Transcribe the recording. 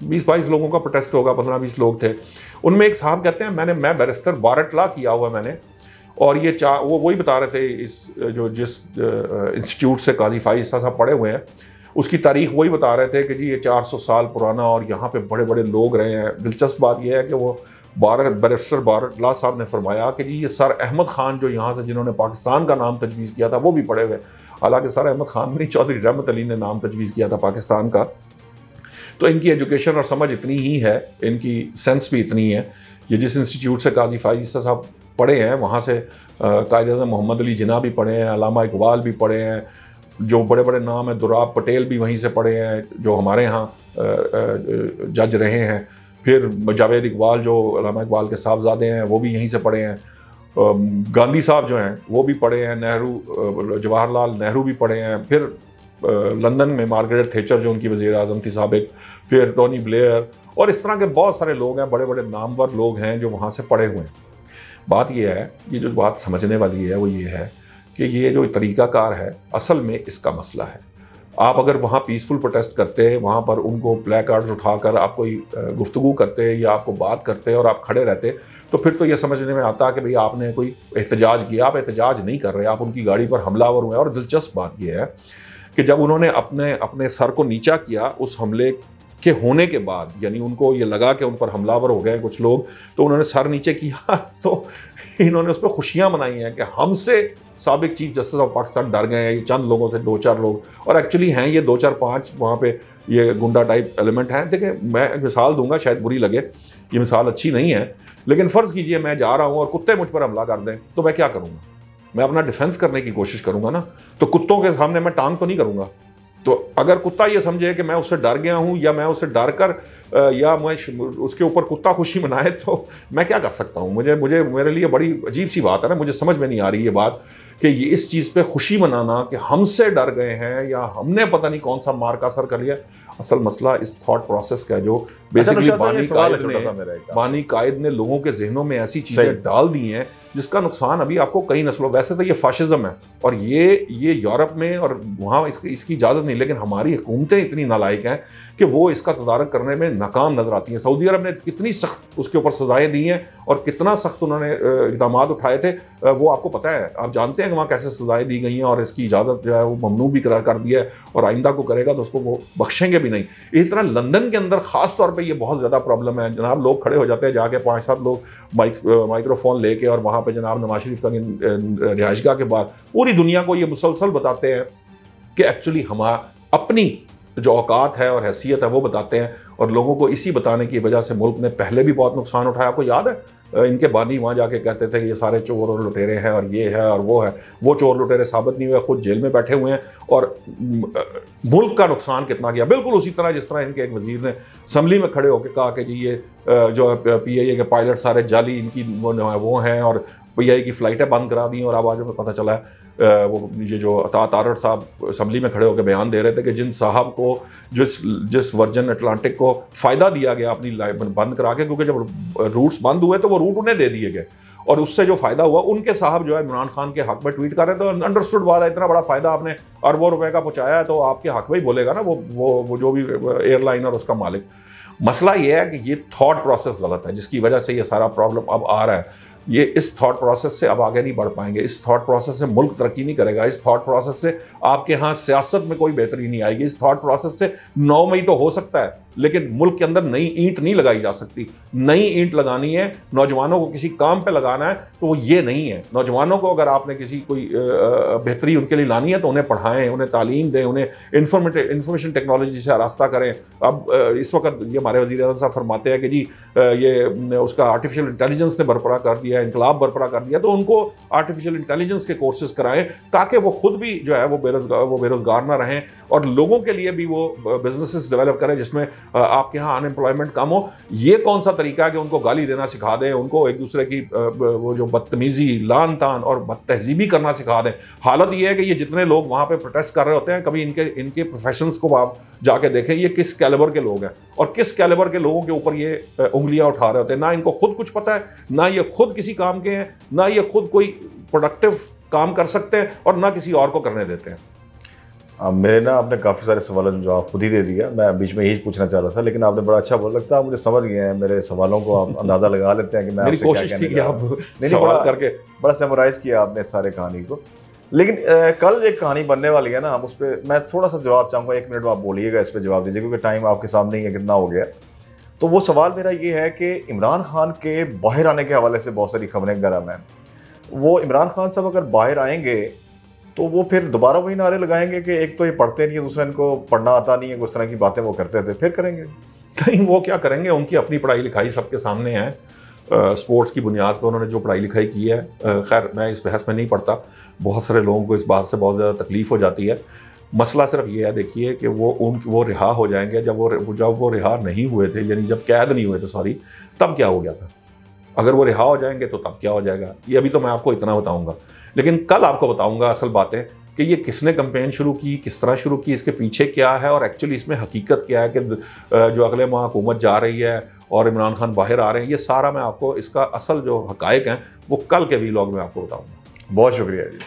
20-22 لوگوں کا پروٹیسٹ ہوگا, 15-20 لوگ تھے. ان میں ایک صاحب کہتے ہیں میں بیرسٹر بارٹ لا کیا ہوا میں نے, اور یہ وہ وہی بتا رہے تھے جس انسٹیٹیوٹ سے قاضی فائز صاحب پڑھے ہوئے ہیں, اس کی تاریخ وہی بتا رہے تھے کہ جی یہ 400 سال پرانا, اور یہاں پہ بڑے بڑے لوگ رہے ہیں. دلچسپ بات یہ ہے کہ وہ بیرسٹر بارٹ لا صاحب نے فرمایا کہ جی یہ سر احمد خان جو یہاں سے جنہوں نے پاکستان کا نام تجویز کیا تھا وہ بھی پڑھے ہوئے. حالانکہ سر احمد خان نہیں, چودھری رحمت علی نے نام تجویز کیا تھا پاکستان کا. تو ان کی ایجوکیشن اور سمجھ اتنی ہی ہے, ان کی سینس بھی اتنی ہے. یہ جس انسٹیٹیوٹ سے قاضی فائز صاحب پڑھے ہیں وہاں سے قائد اعظم محمد علی جناح بھی پڑھے ہیں, علامہ اقبال بھی پڑھے ہیں, جو بڑے بڑے نام ہیں, دوراب پٹیل بھی وہیں سے پڑھے ہیں جو ہمارے ہاں جج رہے ہیں. پھر جاوید اقبال جو علامہ اقبال کے صاحبزادے ہیں وہ بھی یہیں سے پڑھے ہیں. گاندھی صاحب جو ہیں وہ بھی پڑھے ہیں, نہرو جواہر لال نہرو بھی پڑھے ہیں. پھر لندن میں مارگریٹ تھیچر جو ان کی وزیر اعظم تھی سابق, پھر ٹونی بلیئر, اور اس طرح کے بہت سارے لوگ ہیں, بڑے بڑے نامور لوگ ہیں جو وہاں سے پڑھے ہوئے ہیں. بات یہ ہے, یہ جو بات سمجھنے والی ہے وہ یہ ہے کہ یہ جو طریقہ کار ہے اصل میں اس کا مسئلہ ہے. آپ اگر وہاں پیسفل پروٹیسٹ کرتے, وہاں پر ان کو پلے کارڈز اٹھا کر آپ کوئی گفتگو کرتے یا آپ کو بات کرتے اور آپ کھڑے رہتے, تو پھر تو یہ سمجھنے میں آتا کہ بھئی آپ نے کوئی احتجاج کیا. آپ احتجاج نہیں کر رہے, آپ ان کی گاڑی پر حملہ آور ہوئے. اور دلچسپ بات یہ ہے کہ جب انہوں نے اپنے سر کو نیچا کیا اس حملے کے ہونے کے بعد, یعنی ان کو یہ لگا کہ ان پر حملہ آور ہو گئے کچھ لوگ, تو انہوں نے سر نیچے کیا تو انہوں نے اس پہ خوشیاں منائی ہیں کہ ہم سے سابق چیف جسٹس آف پاکستان ڈر گئے ہیں. یہ چند لوگوں سے 2-4 لوگ, اور ایکچولی ہیں یہ 2-4-5 وہاں پہ یہ گنڈا ٹائپ ایلیمنٹ ہیں. دیکھیں میں ایک مثال دوں گا, شاید بری لگے, یہ مثال اچھی نہیں ہے, لیکن فرض کیجئے میں جا رہا ہوں اور کتے مجھ پر حملہ کر دیں, تو میں کیا کروں گا؟ میں اپنا ڈیفنس کرنے کی کوشش کروں گا نا. تو کتوں کے سامنے میں ٹانگ تو نہیں کروں گا. تو اگر کتا یہ سمجھے کہ میں اس سے ڈر گیا ہوں, یا میں اسے ڈر کر یا میں اس کے اوپر کتا خوشی منائے, تو میں کیا کر سکتا ہوں؟ میرے لیے بڑی عجیب سی بات ہے نا, مجھے سمجھ میں نہیں آ رہی یہ بات کہ یہ اس چیز پہ خوشی منانا کہ ہم سے ڈر گئے ہیں یا ہم نے پتہ نہیں کون سا مار کا اثر کر لیا. اصل مسئلہ اس تھاٹ پروسیس کا جو بیسیکلی بانی قائد نے لوگوں کے ذہنوں میں ایسی چیزیں ڈال دی ہیں جس کا نقصان ابھی آپ کو کئی نسلوں, ویسے تو یہ فاشزم ہے اور یہ یورپ میں اور وہاں اس کی اجازت نہیں, لیکن ہماری حکومتیں اتنی نالائق ہیں کہ وہ اس کا تدارک کرنے میں ناکام نظر آتی ہیں. سعودی عرب نے کتنی سخت اس کے اوپر سزائیں دی ہیں اور کتنا سخت انہوں نے اقدامات اٹھائے تھے, وہ آپ کو پتہ ہے. آپ جانتے ہیں کہ وہاں کیسے سزائیں دی گئی ہیں, اور اس کی اجازت جو ہے وہ ممنوع بھی قرار کر دیا ہے, اور آئندہ کو کرے گا تو اس کو وہ بخشیں گے بھی نہیں. اسی طرح لندن کے اندر خاص طور پہ یہ بہت زیادہ پرابلم ہے جناب. لوگ کھڑے ہو جاتے ہیں جا کے 5-7 لوگ مائکرو فون لے کے, اور وہاں پہ جناب نواز شریف کا رہائش گاہ کے بعد پوری دنیا کو یہ مسلسل بتاتے ہیں کہ ایکچولی ہم اپنی جو اوقات ہے اور حیثیت ہے وہ بتاتے ہیں, اور لوگوں کو اسی بتانے کی وجہ سے ملک نے پہلے بھی بہت نقصان اٹھایا. آپ کو یاد ہے ان کے بانی وہاں جا کے کہتے تھے کہ یہ سارے چور اور لٹیرے ہیں اور یہ ہے اور وہ ہے. وہ چور لٹیرے ثابت نہیں ہوئے, خود جیل میں بیٹھے ہوئے ہیں, اور ملک کا نقصان کتنا کیا. بالکل اسی طرح جس طرح ان کے ایک وزیر نے اسمبلی میں کھڑے ہو کے کہا کہ جی یہ جو پی آئی اے کے پائلٹ سارے جعلی ان کی وہ ہیں, اور پی آئی اے کی فلائٹیں بند کرا دی ہیں. اور اب آج ہمیں پتہ چلا ہے وہ یہ جو عطا تارڑ صاحب اسمبلی میں کھڑے ہو کے بیان دے رہے تھے کہ جن صاحب کو جس ورجن اٹلانٹک کو فائدہ دیا گیا اپنی بند کرا کے, کیونکہ جب روٹس بند ہوئے تو وہ روٹ انہیں دے دیے گئے, اور اس سے جو فائدہ ہوا ان کے صاحب جو ہے عمران خان کے حق میں ٹویٹ کر رہے تھے. انڈرسٹوڈ بات ہے, اتنا بڑا فائدہ آپ نے اربوں روپے کا پہنچایا ہے تو آپ کے حق میں ہی بولے گا نا وہ جو بھی ایئر لائن اور اس کا مالک. مسئلہ یہ ہے کہ یہ تھاٹ پروسیس غلط ہے جس کی وجہ سے یہ سارا پرابلم اب آ رہا ہے. یہ اس تھاٹ پروسیس سے اب آگے نہیں بڑھ پائیں گے, اس تھاٹ پروسیس سے ملک ترقی نہیں کرے گا, اس تھاٹ پروسیس سے آپ کے ہاں سیاست میں کوئی بہتری نہیں آئے گی, اس تھاٹ پروسیس سے 9 مئی تو ہو سکتا ہے لیکن ملک کے اندر نئی اینٹ نہیں لگائی جا سکتی. نئی اینٹ لگانی ہے, نوجوانوں کو کسی کام پہ لگانا ہے تو وہ یہ نہیں ہے. نوجوانوں کو اگر آپ نے کسی کوئی بہتری ان کے لیے لانی ہے تو انہیں پڑھائیں, انہیں تعلیم دیں, انہیں انفارمیشن ٹیکنالوجی سے آراستہ کریں. اب اس وقت یہ ہمارے وزیر اعظم صاحب فرماتے ہیں کہ جی یہ اس کا آرٹیفیشیل انٹیلیجنس نے برپا کر دیا, انقلاب برپا کر دیا, تو ان کو آرٹیفیشیل انٹیلیجنس کے کورسز کرائیں تاکہ وہ خود بھی جو ہے وہ بے روزگار نہ رہیں, اور لوگوں کے لیے بھی وہ بزنسز ڈیولپ کریں جس میں آپ کے ہاں ان امپلائمنٹ کم ہو. یہ کون سا طریقہ ہے کہ ان کو گالی دینا سکھا دیں, ان کو ایک دوسرے کی وہ جو بدتمیزی, لان تان اور بد تہذیبی کرنا سکھا دیں. حالت یہ ہے کہ یہ جتنے لوگ وہاں پہ پروٹیسٹ کر رہے ہوتے ہیں, کبھی ان کے پروفیشنز کو آپ جا کے دیکھیں یہ کس کیلیبر کے لوگ ہیں اور کس کیلیبر کے لوگوں کے اوپر یہ انگلیاں اٹھا رہے ہوتے ہیں. نہ ان کو خود کچھ پتہ ہے, نہ یہ خود کسی کام کے ہیں, نہ یہ خود کوئی پروڈکٹیو کام کر سکتے ہیں, اور نہ کسی اور کو کرنے دیتے ہیں. میرے نا آپ نے کافی سارے سوالوں کا جواب خود ہی دے دیا، میں بیچ میں یہی پوچھنا چاہ رہا تھا، لیکن آپ نے بڑا اچھا بولا، لگتا ہے آپ مجھے سمجھ گئے ہیں، میرے سوالوں کو آپ اندازہ لگا لیتے ہیں کہ میں آپ میری سے کیا کوشش تھی کہنے کہ جا آپ رہا ہوں۔ نہیں سوال کر کے بڑا سیمرائز کیا آپ نے اس سارے کہانی کو، لیکن کل ایک کہانی بننے والی ہے نا، ہم اس پہ میں تھوڑا سا جواب چاہوں گا، 1 منٹ آپ بولیے گا اس پہ جواب دیجیے، کیونکہ ٹائم آپ کے سامنے ہی ہے کتنا ہو گیا۔ تو وہ سوال میرا یہ ہے کہ عمران خان کے باہر آنے کے حوالے سے بہت ساری خبریں گرم ہیں، وہ عمران خان صاحب اگر باہر آئیں گے تو وہ پھر دوبارہ وہی نعرے لگائیں گے کہ ایک تو یہ پڑھتے نہیں ہے، دوسرا ان کو پڑھنا آتا نہیں ہے، اس طرح کی باتیں وہ کرتے تھے، پھر کریں گے؟ کہیں وہ کیا کریں گے، ان کی اپنی پڑھائی لکھائی سب کے سامنے ہے، اسپورٹس کی بنیاد پہ انہوں نے جو پڑھائی لکھائی کی ہے، خیر میں اس بحث میں نہیں پڑھتا، بہت سارے لوگوں کو اس بات سے بہت زیادہ تکلیف ہو جاتی ہے۔ مسئلہ صرف یہ ہے دیکھیے کہ وہ رہا ہو جائیں گے، جب وہ رہا نہیں ہوئے تھے، یعنی جب قید نہیں ہوئے تھے سوری، تب کیا ہو گیا تھا، اگر وہ رہا ہو جائیں گے تو تب کیا ہو جائے گا، یہ ابھی تو میں آپ کو اتنا بتاؤں گا، لیکن کل آپ کو بتاؤں گا اصل باتیں کہ یہ کس نے کمپین شروع کی، کس طرح شروع کی، اس کے پیچھے کیا ہے، اور ایکچولی اس میں حقیقت کیا ہے کہ جو اگلے ماہ حکومت جا رہی ہے اور عمران خان باہر آ رہے ہیں، یہ سارا میں آپ کو اس کا اصل جو حقائق ہیں وہ کل کے ویلاگ میں آپ کو بتاؤں گا۔ بہت شکریہ جی۔